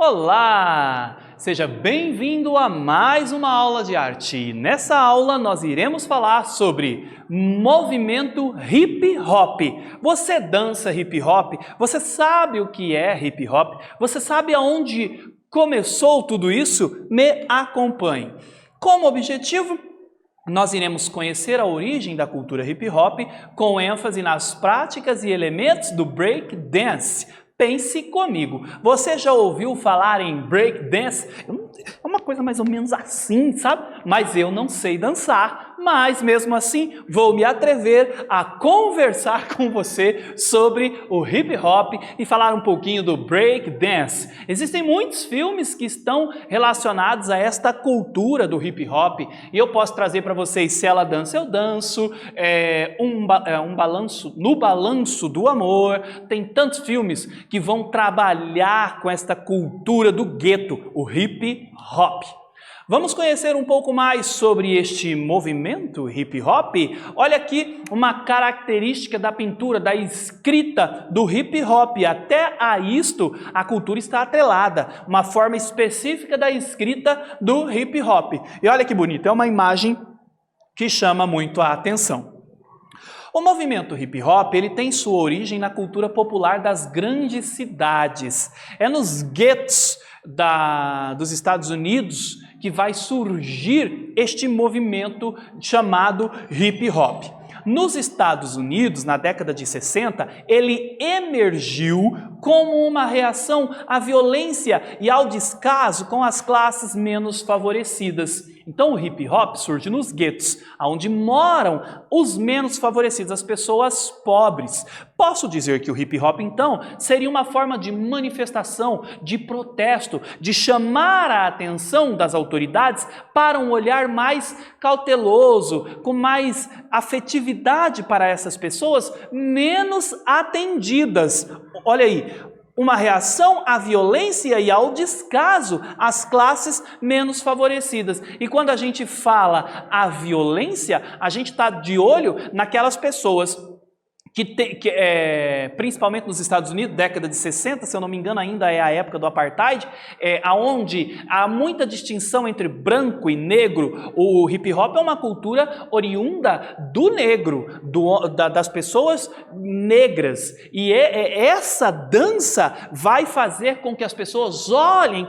Olá! Seja bem-vindo a mais uma aula de arte. Nessa aula nós iremos falar sobre movimento hip hop. Você dança hip hop? Você sabe o que é hip hop? Você sabe aonde começou tudo isso? Me acompanhe. Como objetivo, nós iremos conhecer a origem da cultura hip hop com ênfase nas práticas e elementos do break dance. Pense comigo, você já ouviu falar em break dance? É uma coisa mais ou menos assim, sabe? Mas eu não sei dançar, mas mesmo assim vou me atrever a conversar com você sobre o hip hop e falar um pouquinho do break dance. Existem muitos filmes que estão relacionados a esta cultura do hip hop e eu posso trazer para vocês Se Ela Dança, Eu Danço, No Balanço do Amor. Tem tantos filmes que vão trabalhar com esta cultura do gueto, o hip hop. Vamos conhecer um pouco mais sobre este movimento hip hop? Olha aqui uma característica da pintura, da escrita do hip hop. Até a isto a cultura está atrelada, uma forma específica da escrita do hip hop. E olha que bonito, é uma imagem que chama muito a atenção. O movimento hip hop ele tem sua origem na cultura popular das grandes cidades. É nos guetos dos Estados Unidos que vai surgir este movimento chamado hip hop. Nos Estados Unidos, na década de 60, ele emergiu como uma reação à violência e ao descaso com as classes menos favorecidas. Então o hip hop surge nos guetos, onde moram os menos favorecidos, as pessoas pobres. Posso dizer que o hip hop, então, seria uma forma de manifestação, de protesto, de chamar a atenção das autoridades para um olhar mais cauteloso, com mais afetividade para essas pessoas menos atendidas. Olha aí, uma reação à violência e ao descaso às classes menos favorecidas. E quando a gente fala a violência, a gente está de olho naquelas pessoas principalmente nos Estados Unidos, década de 60, se eu não me engano, ainda é a época do apartheid, onde há muita distinção entre branco e negro. O hip hop é uma cultura oriunda do negro, das pessoas negras. E essa dança vai fazer com que as pessoas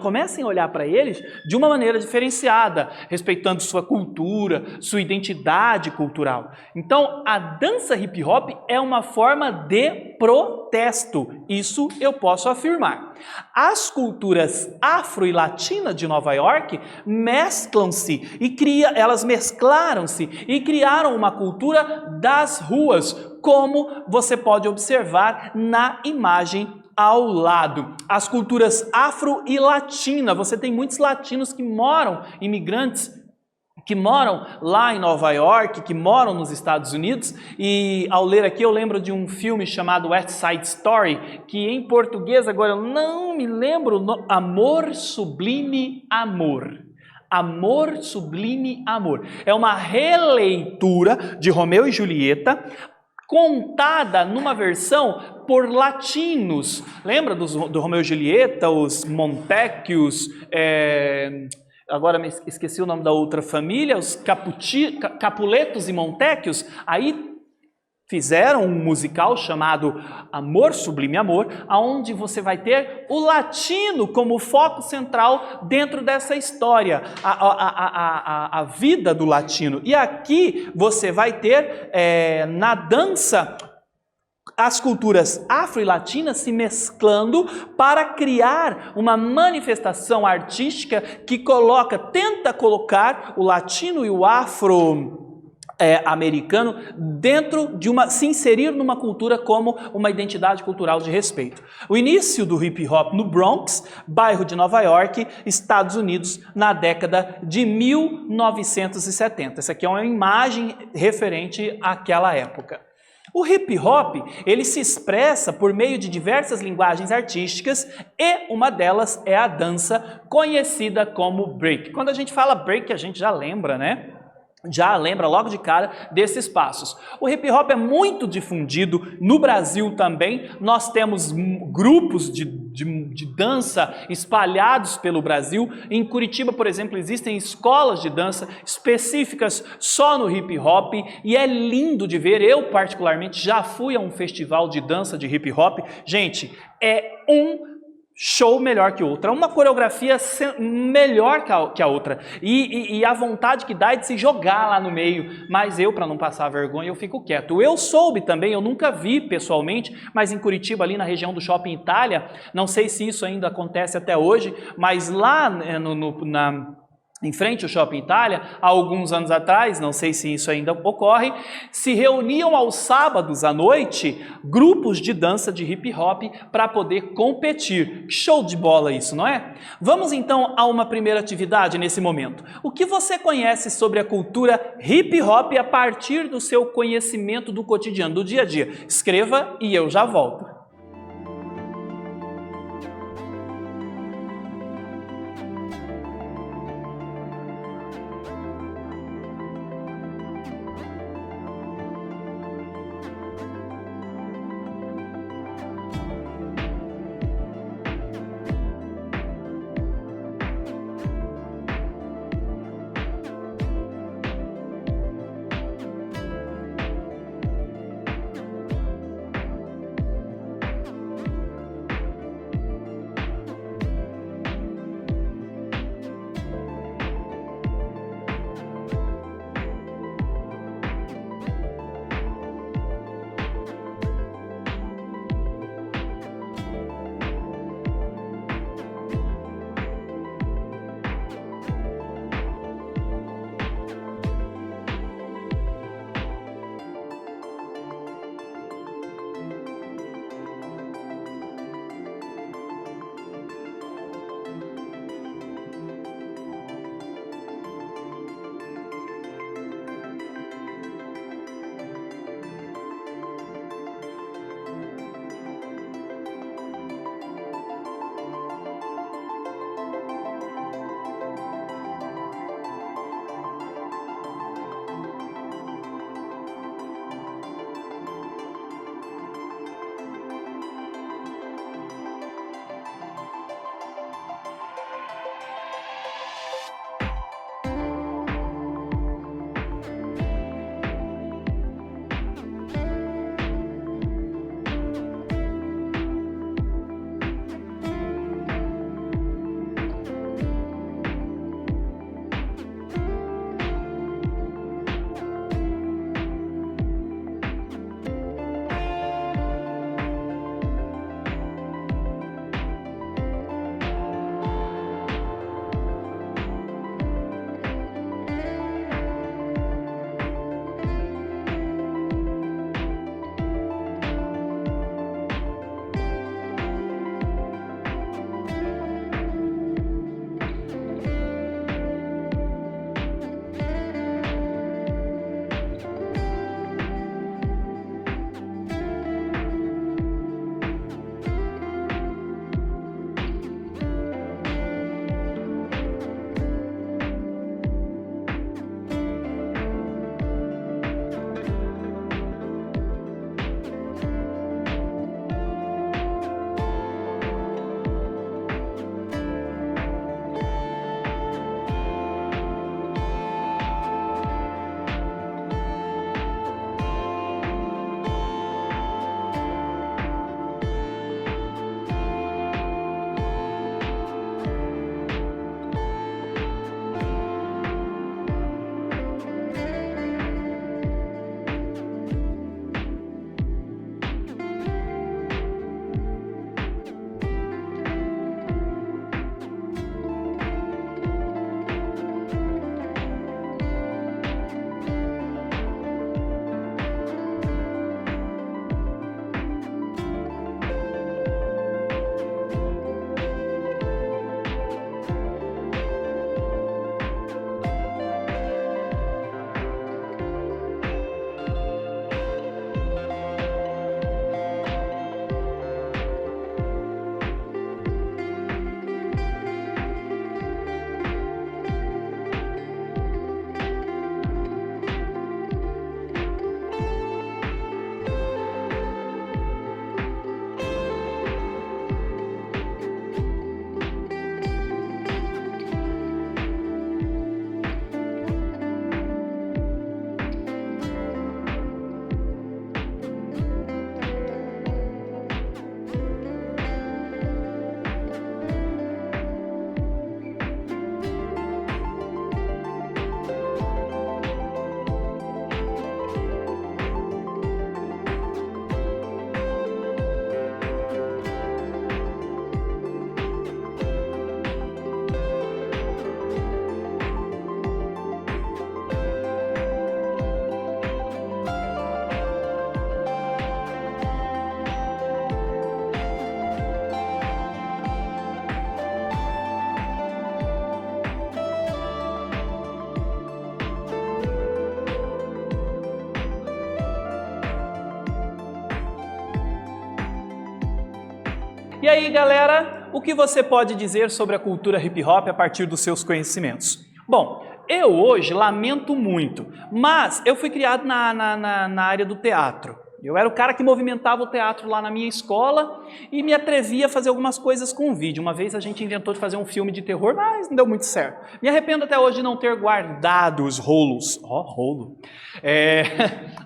comecem a olhar para eles de uma maneira diferenciada, respeitando sua cultura, sua identidade cultural. Então, a dança hip hop é uma forma de protesto, isso eu posso afirmar. As culturas afro e latina de Nova York elas mesclaram-se e criaram uma cultura das ruas, como você pode observar na imagem ao lado. As culturas afro e latina, você tem muitos latinos que moram, imigrantes, que moram lá em Nova York, que moram nos Estados Unidos, e ao ler aqui eu lembro de um filme chamado West Side Story, que em português agora eu não me lembro, Amor Sublime Amor. Amor Sublime Amor. É uma releitura de Romeu e Julieta, contada numa versão por latinos. Lembra do Romeu e Julieta, os Montagues, agora me esqueci o nome da outra família, os Capuletos e Montagues, aí fizeram um musical chamado Amor Sublime Amor, onde você vai ter o latino como foco central dentro dessa história, a vida do latino. E aqui você vai ter na dança as culturas afro e latinas se mesclando para criar uma manifestação artística que tenta colocar o latino e o afro-americano se inserir numa cultura como uma identidade cultural de respeito. O início do hip hop no Bronx, bairro de Nova York, Estados Unidos, na década de 1970. Essa aqui é uma imagem referente àquela época. O hip hop, ele se expressa por meio de diversas linguagens artísticas e uma delas é a dança conhecida como break. Quando a gente fala break, a gente já lembra, né? já lembra logo de cara desses passos. O hip hop é muito difundido no Brasil também. Nós temos grupos de dança espalhados pelo Brasil. Em Curitiba, por exemplo, existem escolas de dança específicas só no hip hop e é lindo de ver. Eu, particularmente, já fui a um festival de dança de hip hop. Gente, é um show melhor que outra, uma coreografia melhor que a outra, e a vontade que dá é de se jogar lá no meio, mas eu, para não passar vergonha, eu fico quieto. Eu soube também, eu nunca vi pessoalmente, mas em Curitiba, ali na região do Shopping Itália, não sei se isso ainda acontece até hoje, mas lá em frente ao Shopping Itália, há alguns anos atrás, não sei se isso ainda ocorre, se reuniam aos sábados à noite grupos de dança de hip hop para poder competir. Show de bola isso, não é? Vamos então a uma primeira atividade nesse momento. O que você conhece sobre a cultura hip hop a partir do seu conhecimento do cotidiano, do dia a dia? Escreva e eu já volto. E aí, galera, o que você pode dizer sobre a cultura hip hop a partir dos seus conhecimentos? Bom, eu hoje lamento muito, mas eu fui criado na área do teatro. Eu era o cara que movimentava o teatro lá na minha escola e me atrevia a fazer algumas coisas com o vídeo. Uma vez a gente inventou de fazer um filme de terror, mas não deu muito certo. Me arrependo até hoje de não ter guardado os rolos. Rolo.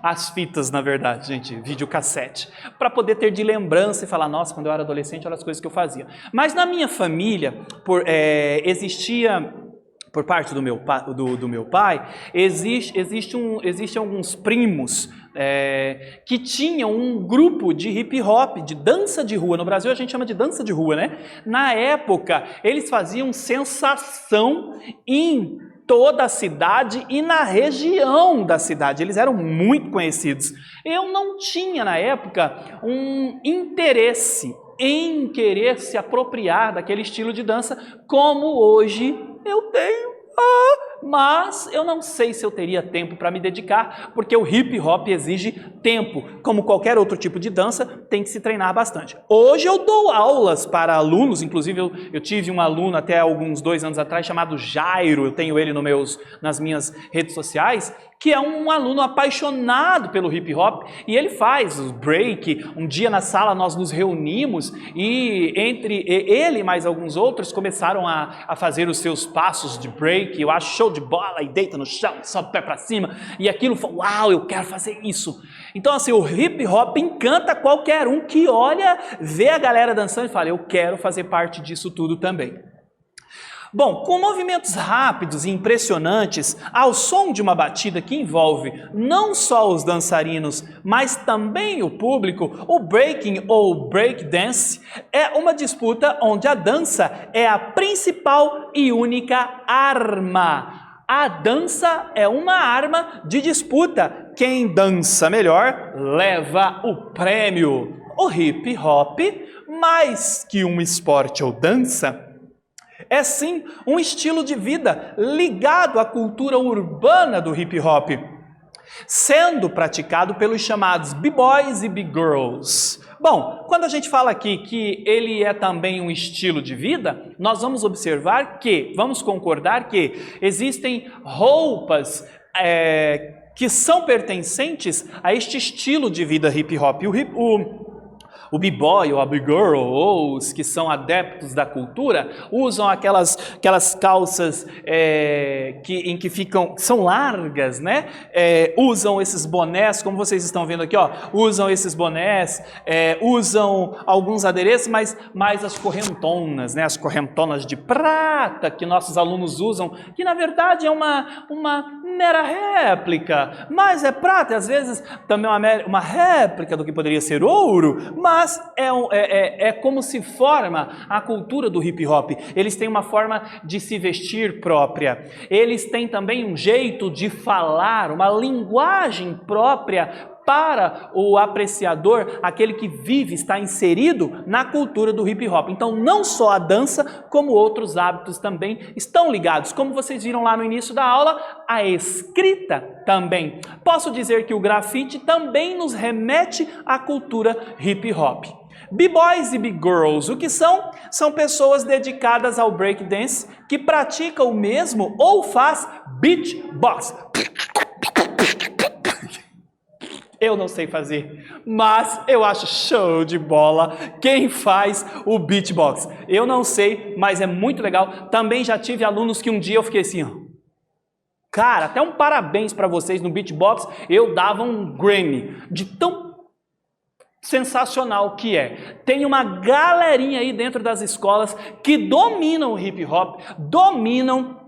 As fitas, na verdade, gente, videocassete. Para poder ter de lembrança e falar, nossa, quando eu era adolescente, olha as coisas que eu fazia. Mas na minha família, existia... Por parte do meu pai, existem alguns primos que tinham um grupo de hip hop, de dança de rua. No Brasil a gente chama de dança de rua, né? Na época, eles faziam sensação em toda a cidade e na região da cidade. Eles eram muito conhecidos. Eu não tinha, na época, um interesse em querer se apropriar daquele estilo de dança como hoje eu tenho. Mas eu não sei se eu teria tempo para me dedicar, porque o hip hop exige tempo. Como qualquer outro tipo de dança, tem que se treinar bastante. Hoje eu dou aulas para alunos, inclusive eu tive um aluno até alguns 2 anos atrás chamado Jairo, eu tenho ele nas minhas redes sociais, que é um aluno apaixonado pelo hip hop e ele faz o break. Um dia na sala nós nos reunimos e entre ele e mais alguns outros começaram a fazer os seus passos de break. Eu acho show de bola, e deita no chão, sobe o pé pra cima e aquilo, uau, eu quero fazer isso. Então assim, o hip hop encanta qualquer um que olha, vê a galera dançando e fala, eu quero fazer parte disso tudo também. Bom, com movimentos rápidos e impressionantes, ao som de uma batida que envolve não só os dançarinos, mas também o público, o breaking ou breakdance é uma disputa onde a dança é a principal e única arma. A dança é uma arma de disputa. Quem dança melhor leva o prêmio. O hip hop, mais que um esporte ou dança, é sim um estilo de vida ligado à cultura urbana do hip hop, sendo praticado pelos chamados b-boys e b-girls. Bom, quando a gente fala aqui que ele é também um estilo de vida, nós vamos observar que, vamos concordar que existem roupas que são pertencentes a este estilo de vida hip hop. O b-boy ou a b-girl, ou os que são adeptos da cultura, usam aquelas calças em que são largas, né? Usam esses bonés, como vocês estão vendo aqui, ó, usam esses bonés, usam alguns adereços, mas mais as correntonas, né? As correntonas de prata que nossos alunos usam, que na verdade é uma mera réplica, mas é prata, e às vezes também uma réplica do que poderia ser ouro, mas é como se forma a cultura do hip hop. Eles têm uma forma de se vestir própria, eles têm também um jeito de falar, uma linguagem própria para o apreciador, aquele que vive, está inserido na cultura do hip hop. Então não só a dança, como outros hábitos também estão ligados. Como vocês viram lá no início da aula, a escrita também. Posso dizer que o grafite também nos remete à cultura hip hop. B-boys e B-girls, o que são? São pessoas dedicadas ao breakdance que praticam o mesmo ou faz beatbox. Eu não sei fazer, mas eu acho show de bola quem faz o beatbox. Eu não sei, mas é muito legal. Também já tive alunos que um dia eu fiquei assim, ó. Cara, até um parabéns para vocês no beatbox, eu dava um Grammy, de tão sensacional que é. Tem uma galerinha aí dentro das escolas que dominam o hip hop, dominam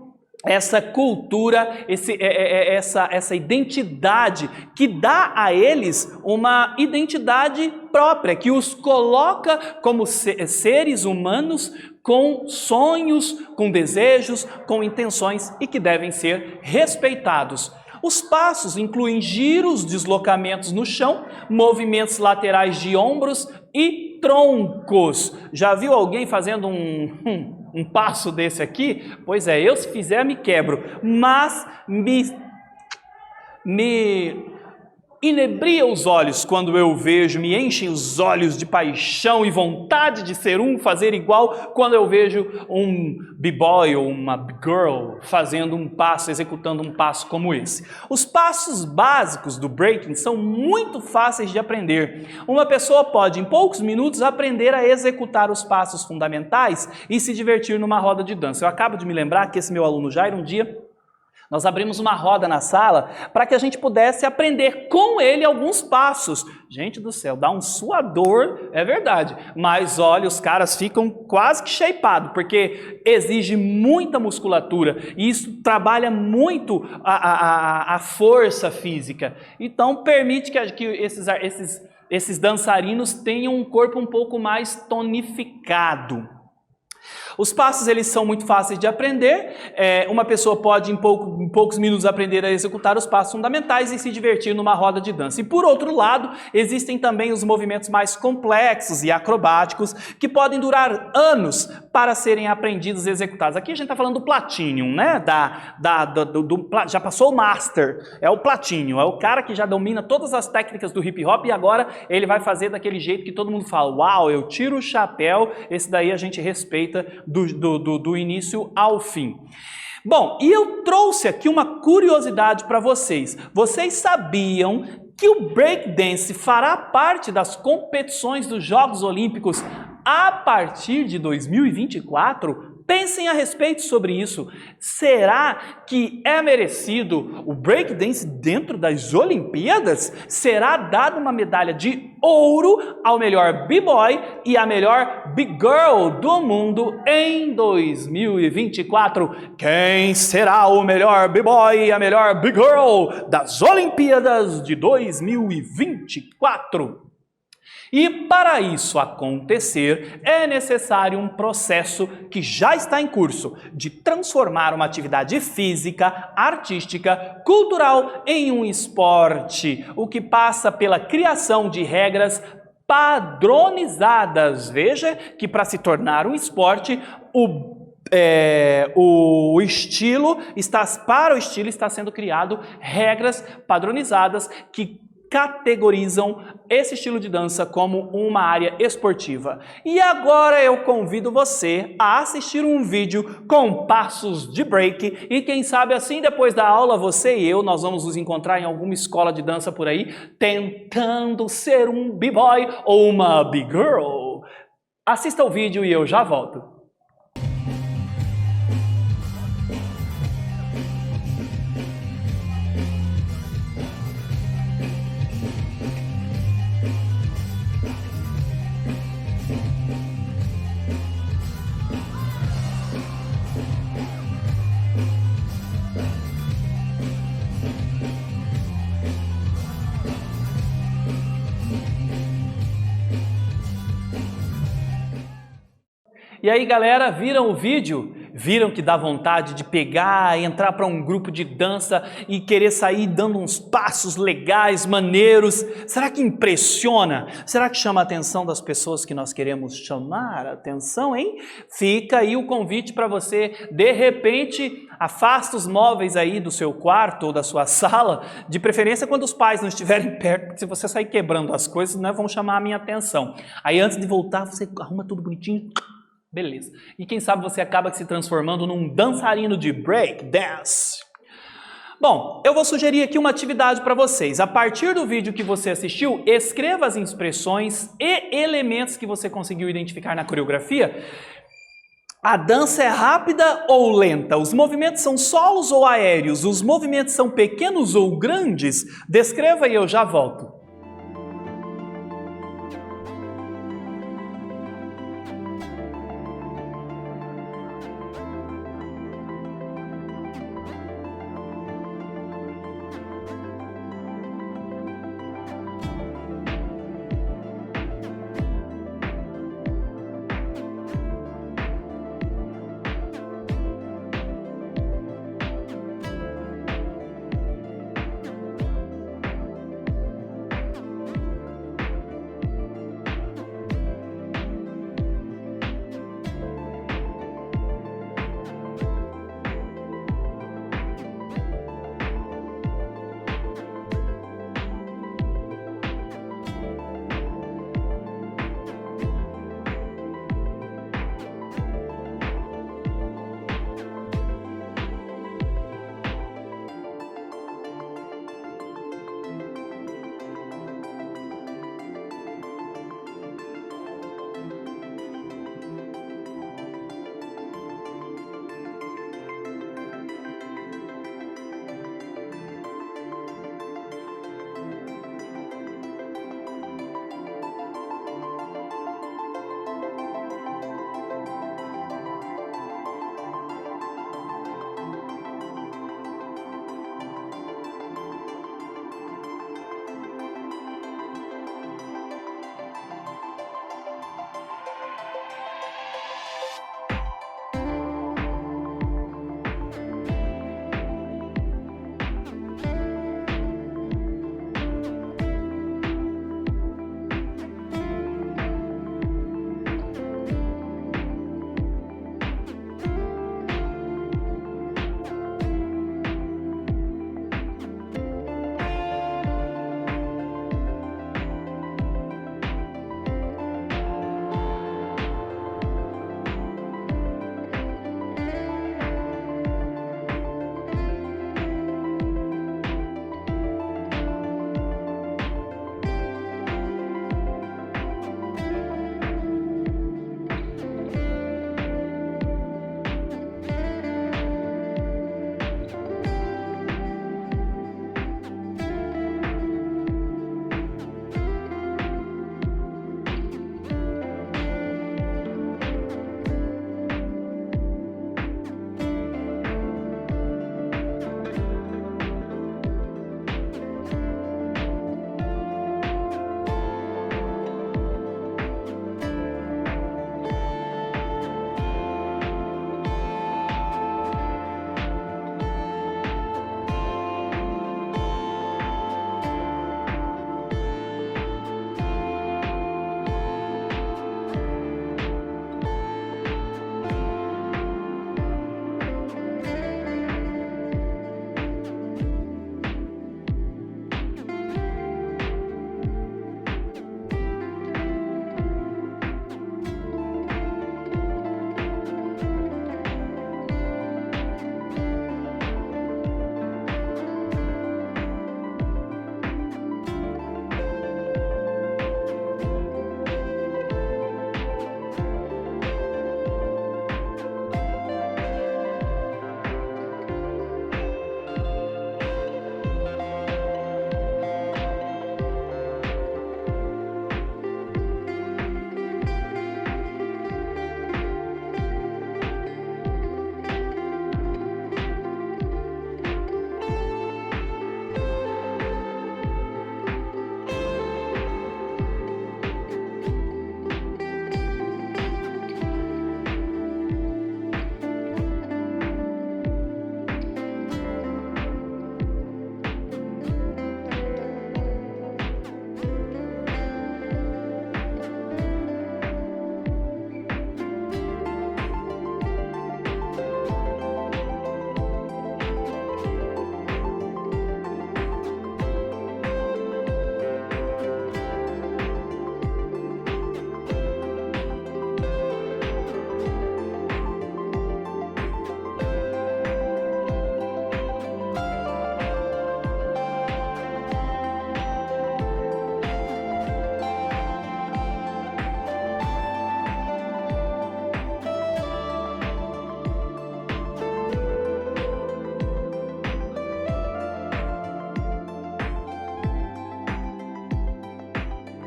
essa cultura, essa identidade que dá a eles uma identidade própria, que os coloca como seres humanos com sonhos, com desejos, com intenções e que devem ser respeitados. Os passos incluem giros, deslocamentos no chão, movimentos laterais de ombros e troncos. Já viu alguém fazendo um passo desse aqui? Pois é, eu se fizer me quebro, mas inebria os olhos quando eu vejo, me enchem os olhos de paixão e vontade de ser fazer igual quando eu vejo um b-boy ou uma b-girl fazendo um passo, executando um passo como esse. Os passos básicos do breaking são muito fáceis de aprender. Uma pessoa pode, em poucos minutos, aprender a executar os passos fundamentais e se divertir numa roda de dança. Eu acabo de me lembrar que esse meu aluno Jairo, um dia, nós abrimos uma roda na sala para que a gente pudesse aprender com ele alguns passos. Gente do céu, dá um suador, é verdade. Mas olha, os caras ficam quase que shapeados, porque exige muita musculatura e isso trabalha muito a força física. Então permite que esses dançarinos tenham um corpo um pouco mais tonificado. Os passos, eles são muito fáceis de aprender, uma pessoa pode em poucos minutos aprender a executar os passos fundamentais e se divertir numa roda de dança. E por outro lado, existem também os movimentos mais complexos e acrobáticos que podem durar anos para serem aprendidos e executados. Aqui a gente está falando do Platinum, né? Já passou o Master, é o Platinum, é o cara que já domina todas as técnicas do hip hop e agora ele vai fazer daquele jeito que todo mundo fala, uau, eu tiro o chapéu, esse daí a gente respeita do início ao fim. Bom, e eu trouxe aqui uma curiosidade para vocês. Vocês sabiam que o breakdance fará parte das competições dos Jogos Olímpicos a partir de 2024? Pensem a respeito sobre isso. Será que é merecido o breakdance dentro das Olimpíadas? Será dada uma medalha de ouro ao melhor b-boy e à melhor b-girl do mundo em 2024? Quem será o melhor b-boy e a melhor b-girl das Olimpíadas de 2024? E para isso acontecer, é necessário um processo que já está em curso de transformar uma atividade física, artística, cultural em um esporte, o que passa pela criação de regras padronizadas. Veja que para se tornar um esporte, para o estilo está sendo criado regras padronizadas que categorizam esse estilo de dança como uma área esportiva. E agora eu convido você a assistir um vídeo com passos de break e quem sabe assim depois da aula você e eu, nós vamos nos encontrar em alguma escola de dança por aí tentando ser um b-boy ou uma b-girl. Assista o vídeo e eu já volto. E aí galera, viram o vídeo? Viram que dá vontade de pegar, entrar para um grupo de dança e querer sair dando uns passos legais, maneiros? Será que impressiona? Será que chama a atenção das pessoas que nós queremos chamar a atenção, hein? Fica aí o convite para você, de repente, afasta os móveis aí do seu quarto ou da sua sala, de preferência quando os pais não estiverem perto, porque se você sair quebrando as coisas, né, vão chamar a minha atenção. Aí antes de voltar, você arruma tudo bonitinho. Beleza. E quem sabe você acaba se transformando num dançarino de break dance. Bom, eu vou sugerir aqui uma atividade para vocês. A partir do vídeo que você assistiu, escreva as expressões e elementos que você conseguiu identificar na coreografia. A dança é rápida ou lenta? Os movimentos são solos ou aéreos? Os movimentos são pequenos ou grandes? Descreva e eu já volto.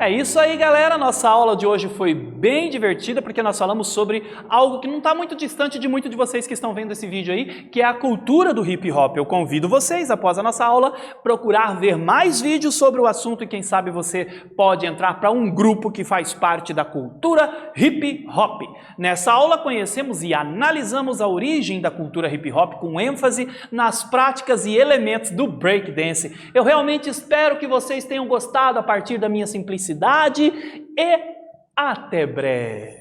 É isso aí, galera. Nossa aula de hoje foi bem divertida porque nós falamos sobre algo que não está muito distante de muitos de vocês que estão vendo esse vídeo aí, que é a cultura do hip hop. Eu convido vocês, após a nossa aula, procurar ver mais vídeos sobre o assunto e quem sabe você pode entrar para um grupo que faz parte da cultura hip hop. Nessa aula conhecemos e analisamos a origem da cultura hip hop com ênfase nas práticas e elementos do breakdance. Eu realmente espero que vocês tenham gostado a partir da minha simplicidade e até breve.